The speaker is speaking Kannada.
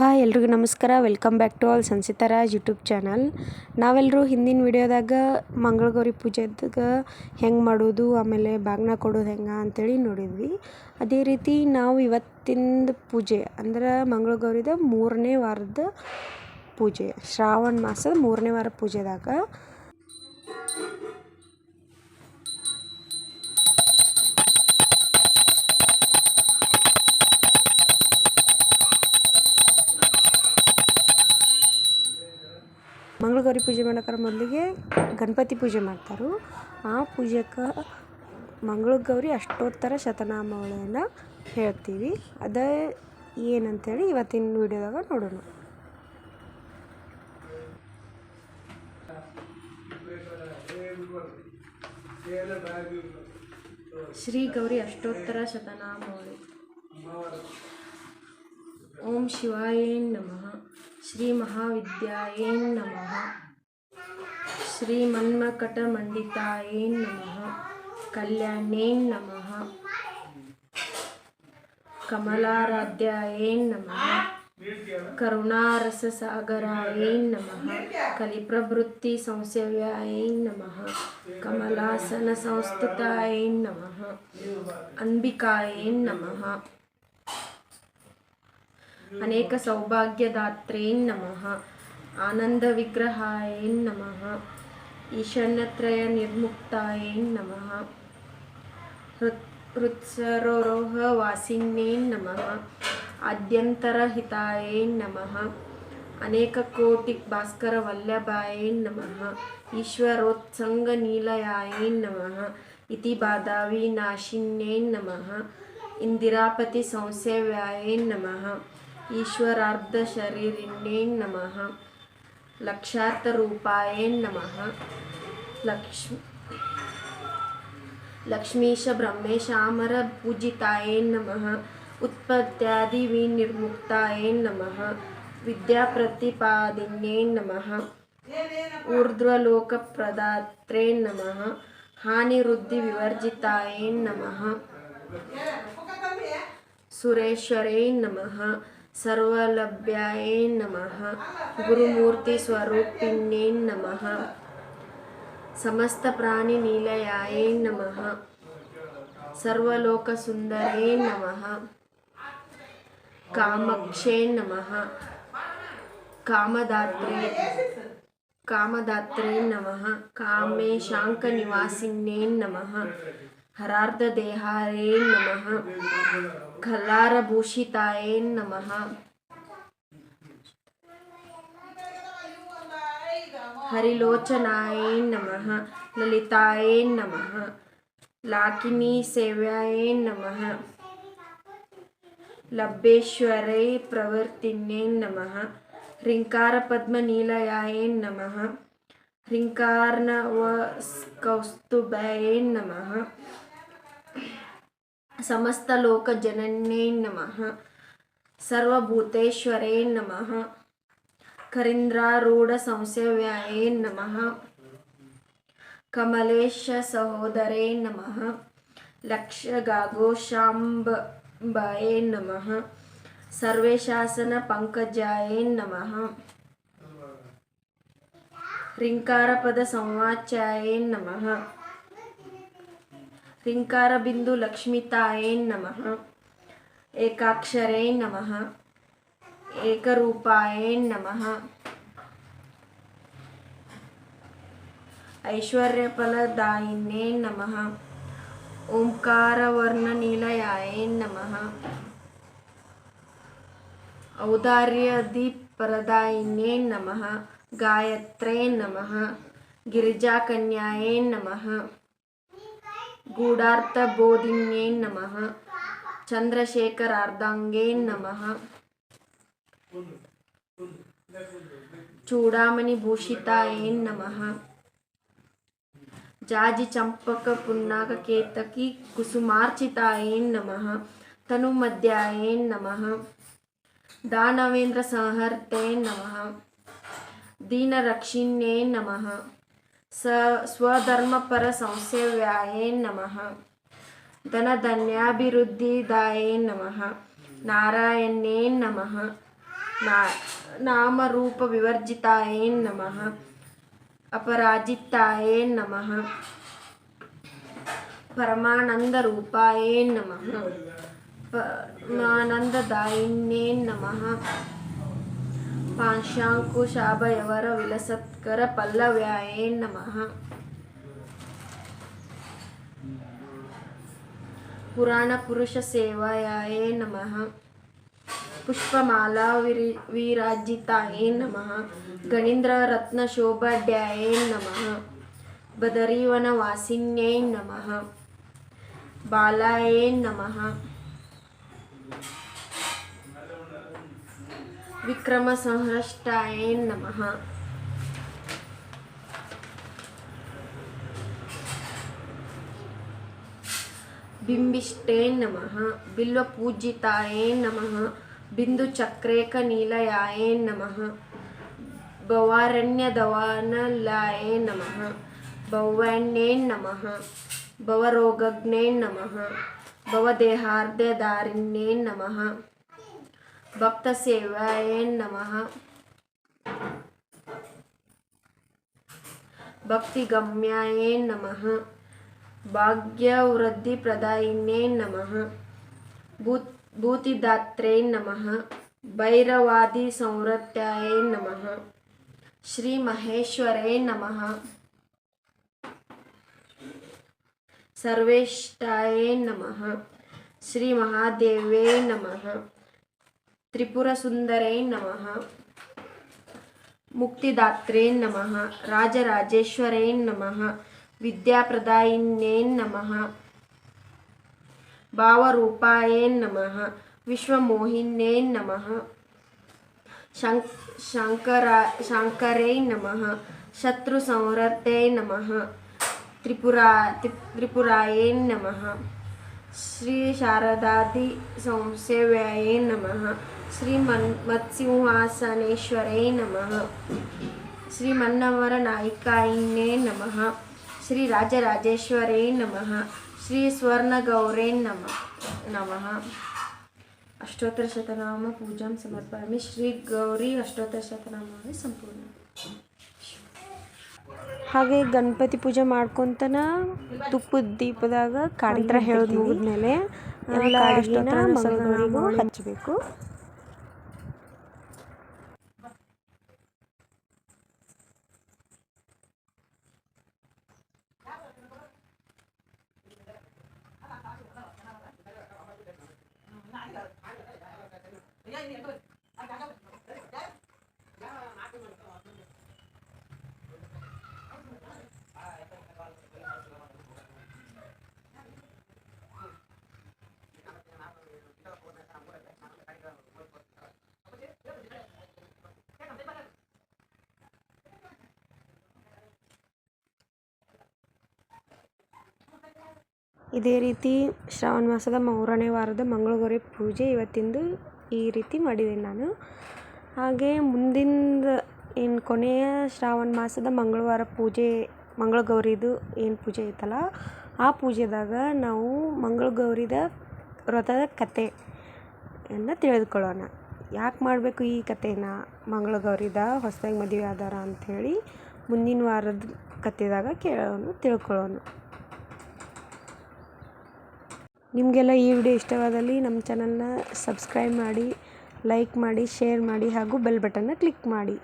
ಹಾಯ್ ಎಲ್ರಿಗೂ ನಮಸ್ಕಾರ. Welcome back to all Sanchita Raj YouTube channel. ನಾವೆಲ್ಲರೂ ಹಿಂದಿನ ವಿಡಿಯೋದಾಗ ಮಂಗಳಗೌರಿ ಪೂಜೆದಾಗ ಹೆಂಗೆ ಮಾಡೋದು, ಆಮೇಲೆ ಬಾಗಿನ ಕೊಡೋದು ಹೆಂಗೆ ಅಂತೇಳಿ ನೋಡಿದ್ವಿ. ಅದೇ ರೀತಿ ನಾವು ಇವತ್ತಿನ ಪೂಜೆ ಅಂದ್ರೆ ಮಂಗಳಗೌರಿದ 3ನೇ ವಾರದ ಪೂಜೆ, ಶ್ರಾವಣ ಮಾಸದ 3ನೇ ವಾರ ಪೂಜೆದಾಗ ಮಂಗಳಗೌರಿ ಪೂಜೆ ಮಾಡೋಕ್ಕಾರ ಮೊದಲಿಗೆ ಗಣಪತಿ ಪೂಜೆ ಮಾಡ್ತಾರೆ. ಆ ಪೂಜೆಗೆ ಮಂಗಳಗೌರಿ ಅಷ್ಟೋತ್ತರ ಶತನಾಮಾವಳಿಯನ್ನು ಹೇಳ್ತೀವಿ. ಅದೇ ಏನಂತೇಳಿ ಇವತ್ತಿನ ವಿಡಿಯೋದಾಗ ನೋಡೋಣ. ಶ್ರೀ ಗೌರಿ ಅಷ್ಟೋತ್ತರ ಶತನಾಮಾವಳಿ. ಓಂ ಶಿವಾಯ ನಮಃ. ಶ್ರೀ ಮಹಾವಿದ್ಯಾಯೇ ನಮಃ. ಶ್ರೀ ಮನ್ಮಕಟಮಂಡಿತಾಯೇ ನಮಃ. ಕಲ್ಯಾಣ್ಯೇ ನಮಃ. ಕಮಲಾರಾಧ್ಯಾಯೇ ನಮಃ. ಕರುಣಾರಸಸಾಗರಾಯೇ ನಮಃ. ಕಲಿಪ್ರವೃತ್ತಿ ಸಂಸೇವ್ಯಾಯೇ ನಮಃ. ಕಮಲಾಸನ ಸಂಸ್ಥಿತಾಯೇ ನಮಃ. ಅಂಬಿಕಾಯೇ ನಮಃ. ಅನೇಕ ಸೌಭಾಗ್ಯದಾತ್ರೇ ನಮಃ. ಆನಂದ ವಿಗ್ರಹಾಯ ನಮಃ. ಈಶಾನ್ಯತ್ರಯ ನಿರ್ಮುಕ್ತಾಯ ನಮಃ. ಹೃತ್ಸರೋಹ ವಾಸಿನ್ಯೇ ನಮಃ. ಆದ್ಯಂತರಹಿತಾಯ ನಮಃ. ಅನೇಕ ಕೋಟಿ ಭಾಸ್ಕರ ವಲ್ಲಭಾಯ ನಮಃ. ಈಶ್ವರೋತ್ಸಂಗ ನೀಲಯಾಯ ನಮಃ. ಇತಿ ಬಾಧಾವಿ ನಾಶಿನ್ಯೇ ನಮಃ. ಇಂದಿರಾಪತಿ ಸಂಸೇವ್ಯಾಯ ನಮಃ. ಈಶ್ವರಾರ್ಧ ಶರೀರಿಣ್ಯೇ ನಮಃ. ಲಕ್ಷಾರ್ಥರೂಪಾಯ ನಮಃ. ಲಕ್ಷ್ಮೀಶ ಬ್ರಹ್ಮೇಶಾಮರ ಪೂಜಿತಾಯ ನಮಃ. ಉತ್ಪತ್ತ್ಯಾದಿ ವಿನಿರ್ಮುಕ್ತಾಯ ನಮಃ. ವಿದ್ಯಾಪ್ರತಿಪಾದಿನ್ಯೇ ನಮಃ. ಊರ್ಧ್ವಲೋಕಪ್ರದಾತ್ರೇ ನಮಃ. ಹಾನಿವೃದ್ಧಿ ವಿವರ್ಜಿತಾಯ ನಮಃ. ಸುರೇಶ್ವರೇ ನಮಃ. ಸರ್ವಲಭ್ಯಾಯ ನಮಃ. ಗುರುಮೂರ್ತಿ ಸ್ವರೂಪಿಣ್ಯೇ ನಮಃ. ಸಮಸ್ತ ಪ್ರಾಣಿ ನೀಲಯಾಯ ನಮಃ. ಸರ್ವಲೋಕ ಸುಂದರೇ ನಮಃ. ಕಾಮಾಕ್ಷೇ ನಮಃ. ಕಾಮದಾತ್ರೇ ನಮಃ. ಕಾಮೇಶಾಂಕ ನಿವಾಸಿನ್ಯೇ ನಮಃ. ಹರಾರ್ಧ ದೇಹಾರೇ ನಮಃ. ಖಲಾರಭೂಷಿತಾಯ ನಮಃ. ಹರಿಲೋಚನಾಯ ನಮಃ. ಲಲಿತಾಯ ನಮಃ. ಲಾಕಿನಿ ಸೇವ್ಯಾಯ ನಮಃ. ಲಬ್ಬೇಶ್ವರೈ ಪ್ರವರ್ತಿನ್ಯೇ ನಮಃ. ಹ್ರೀಂಕಾರ ಪದ್ಮನೀಲಯಾಯ ನಮಃ. ಹ್ರೀಂಕಾರ್ನವಕೌಸ್ತುಭಾಯ ನಮಃ. ಸಮಸ್ತ ಲೋಕ ಜನನ್ಯೇ ನಮಃ. ಸರ್ವಭೂತೇಶ್ವರೇ ನಮಃ. ಕರೀಂದ್ರಾರೂಢ ಸಂಸೇವ್ಯಾಯ ನಮಃ. ಕಮಲೇಶ ಸಹೋದರೇ ನಮಃ. ಲಕ್ಷಗಾಘೋಷಾಂಬಾಯ ನಮಃ. ಸರ್ವೇಶಾಸನ ಪಂಕಜಾಯ ನಮಃ. ಹ್ರೀಂಕಾರಪದ ಸಂವಾಚ್ಯಾಯ ನಮಃ. ಹ್ರೀಂಕಾರ ಬಿಂದು ಲಕ್ಷ್ಮಿತಾಯ ನಮಃ. ಏಕಾಕ್ಷರೇ ನಮಃ. ಏಕರೂಪಾಯ ನಮಃ. ಐಶ್ವರ್ಯಫಲದಾಯಿನ್ಯೇ ನಮಃ. ಓಂಕಾರವರ್ಣನೀಲಯಾಯ ನಮಃ. ಔದಾರ್ಯಧಿಪರದಾಯಿನ್ಯೇ ನಮಃ. ಗಾಯತ್ರೇ ನಮಃ. ಗಿರಿಜಾಕನ್ಯಾಯ ನಮಃ. ಗೂಢಾರ್ಥಬೋಧಿನ್ಯೇ ನಮಃ. ಚಂದ್ರಶೇಖರಾರ್ಧಾಂಗೇ ನಮಃ. ಚೂಡಾಮಣಿ ಭೂಷಿತಾಯ ನಮಃ. ಜಾಜಿ ಚಂಪಕ ಪುನ್ನಾಗ ಕೇತಕಿ ಕುಸುಮಾರ್ಚಿತಾಯ ನಮಃ. ತನುಮಧ್ಯಾಯ ನಮಃ. ದಾನವೇಂದ್ರ ಸಂಹರ್ತೆ ನಮಃ. ದೀನರಕ್ಷಿಣ್ಯೇ ನಮಃ. ಸ್ವಧರ್ಮಪರ ಸಂಸೇವ್ಯಾಯ ನಮಃ. ಧನಧನ್ಯಾಭಿವೃದ್ಧಿದಾಯ ನಮಃ. ನಾರಾಯಣ್ಯೇ ನಮಃ. नामरूपविवर्जितायै नमः अपराजितायै नमः परमानन्दरूपायै नमः परमानन्ददायिन्यै नमः पाशाङ्कुशाभयवर विलसत्कर पल्लव्यायै नमः पुराणपुरुषसेवायायै नमः पुष्पमाला विराजितायै नमः गणीन्द्ररत्नशोभाढ्यायै नमः बदरीवनवासिन्यै नमः बालायै नमः विक्रमसंहृष्टायै नमः बिम्बिष्टे नमः बिल्वपूजितायै नमः बिन्दुचक्रेकनीलयायै नमः भवारण्यदवानलायै नमः भव्यान्यै नमः भवरोगग्नै नमः भवदेहार्ध्यधारिण्यै नमः भक्तसेवायै नमः भक्तिगम्यायै नमः भाग्यवृद्धिप्रदायिन्यै नमः भूतिदात्रे नमः भैरवादिसंवृत्यायै नमः श्रीमहेश्वरै नमः सर्वेष्ठायै नमः श्रीमहादेव्यै नमः त्रिपुरसुन्दरै नमः मुक्तिदात्रे नमः राजराजेश्वरै नमः विद्याप्रदायिन्यै नमः भावरूपायै नमः विश्वमोहिन्यै नमः शाङ्करै नमः शत्रुसंहर्त्यै नमः त्रिपुरायै नमः श्रीशारदादिसंसेव्यायै नमः श्रीमत्सिंहासनेश्वरै नमः श्रीमन्नवरनायिकायै नमः श्रीराजराजेश्वरै नमः श्रीस्वर्णगौरै नमः अष्टोत्तरशतनाम पूजां समर्पयामि श्रीगौरी अष्टोत्तरशतनामावಳಿ ಸಂಪೂರ್ಣ. ಹಾಗೆ ಗಣಪತಿ ಪೂಜೆ ಮಾಡ್ಕೊತನ ತುಪ್ಪದ ದೀಪದಾಗ ಕಾಡಿಂತ್ರ ಹೇಳೋದು ಮುಗಿದ್ಮೇಲೆ ಎಲ್ಲ ಮಂಗಳಗೌರಿಗೂ ಹಚ್ಚಬೇಕು. ಇದೇ ರೀತಿ ಶ್ರಾವಣ ಮಾಸದ 3ನೇ ವಾರದ ಮಂಗಳಗೌರಿ ಪೂಜೆ ಇವತ್ತಿಂದು ಈ ರೀತಿ ಮಾಡಿದ್ದೀನಿ ನಾನು. ಹಾಗೆ ಮುಂದಿನ ಏನು ಕೊನೆಯ ಶ್ರಾವಣ ಮಾಸದ ಮಂಗಳವಾರ ಪೂಜೆ ಮಂಗಳಗೌರಿದು ಏನು ಪೂಜೆ ಐತಲ್ಲ ಆ ಪೂಜೆದಾಗ ನಾವು ಮಂಗಳಗೌರಿದ ವ್ರತದ ಕಥೆಯನ್ನು ತಿಳಿದುಕೊಳ್ಳೋಣ. ಯಾಕೆ ಮಾಡಬೇಕು ಈ ಕಥೆನ, ಮಂಗಳಗೌರಿದ ಹೊಸದಾಗಿ ಮದುವೆ ಆದಾರ ಅಂಥೇಳಿ ಮುಂದಿನ ವಾರದ ಕಥೆದಾಗ ತಿಳ್ಕೊಳ್ಳೋಣ. ನಿಮಗೆಲ್ಲ ಈ ವಿಡಿಯೋ ಇಷ್ಟವಾದಲ್ಲಿ ನಮ್ಮ ಚಾನಲ್ನ ಸಬ್ಸ್ಕ್ರೈಬ್ ಮಾಡಿ, ಲೈಕ್ ಮಾಡಿ, ಶೇರ್ ಮಾಡಿ ಹಾಗೂ ಬೆಲ್ ಬಟನ್ನ ಕ್ಲಿಕ್ ಮಾಡಿ.